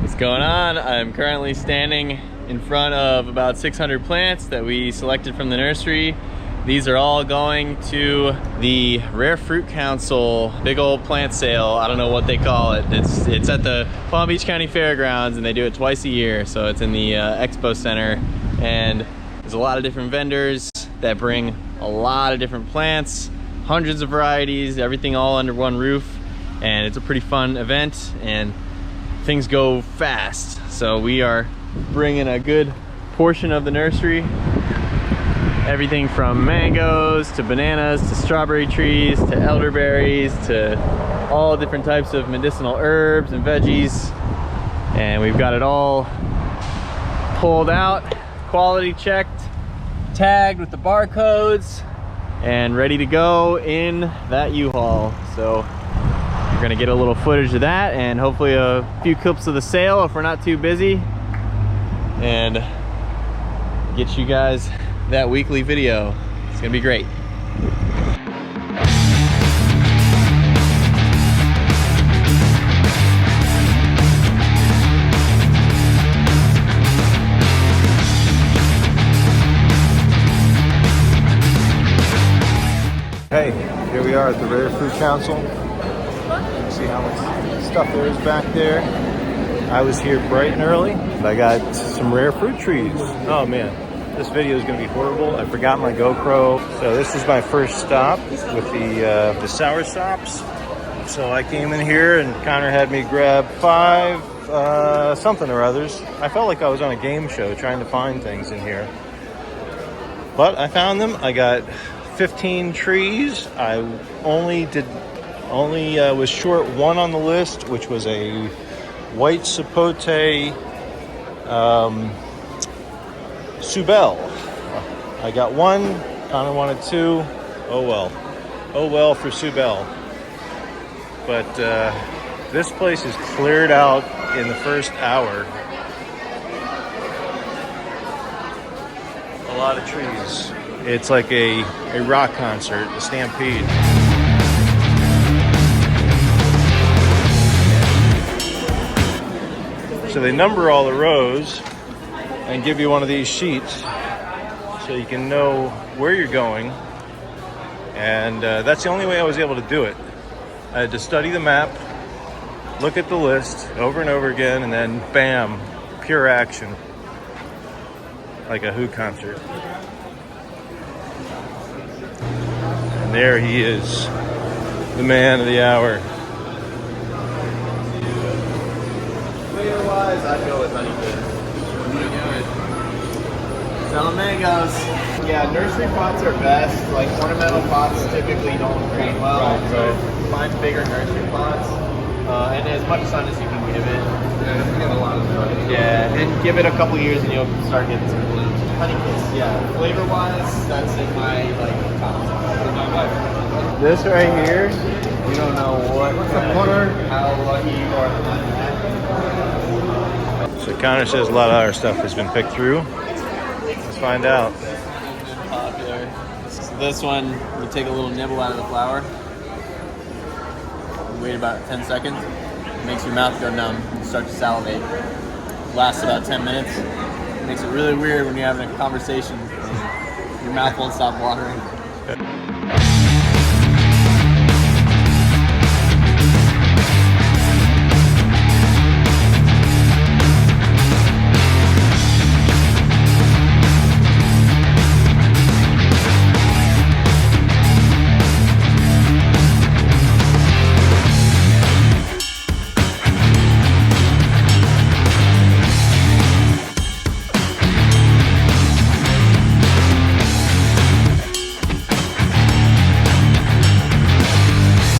What's going on? I'm currently standing in front of about 600 plants that we selected from the nursery. These are all going to the Rare Fruit Council big old plant sale. I don't know what they call it. It's at the Palm Beach County Fairgrounds, and they do it twice a year. So it's in the Expo Center, and there's a lot of different vendors that bring a lot of different plants, hundreds of varieties, everything all under one roof. And it's a pretty fun event, and things go fast. So we are bringing a good portion of the nursery. Everything from mangoes to bananas to strawberry trees to elderberries to all different types of medicinal herbs and veggies. And we've got it all pulled out, quality checked, tagged with the barcodes, and ready to go in that U-Haul. So you're gonna get a little footage of that and hopefully a few clips of the sale if we're not too busy, and get you guys that weekly video. It's gonna be great. Hey, here we are at the Rare Fruit Council. See how much stuff there is back there. I was here bright and early, and I got some rare fruit trees. Oh man, this video is going to be horrible. I forgot my GoPro. So this is my first stop with the sour stops. So I came in here and Connor had me grab 5 something or others. I felt like I was on a game show trying to find things in here. But I found them. I got 15 trees. I only was short one on the list, which was a white sapote Subel. I got one, Connor wanted 2. Oh well for Subel. But this place is cleared out in the first hour. A lot of trees. It's like a rock concert, a stampede. So they number all the rows and give you one of these sheets so you can know where you're going. And that's the only way I was able to do it. I had to study the map, look at the list over and over again, and then bam, pure action. Like a Who concert. And there he is, the man of the hour. Flavor-wise, I'd go with honeycomb. What are you doing? Selling mangoes. Yeah, nursery pots are best. Like ornamental pots typically don't green well. So find bigger nursery pots, and as much sun as you can give it. Yeah, you get a lot of sun. Yeah, and give it a couple years and you'll start getting some blooms. Honeycomb, yeah. Flavor-wise, that's in my top. This right here, You don't know what's the corner, how lucky you are to find that. so Connor says a lot of our stuff has been picked through. Let's find out. Popular. So this one, you take a little nibble out of the flower. You wait about 10 seconds. It makes your mouth go numb. You start to salivate. Lasts about 10 minutes. It makes it really weird when you're having a conversation. Your mouth won't stop watering.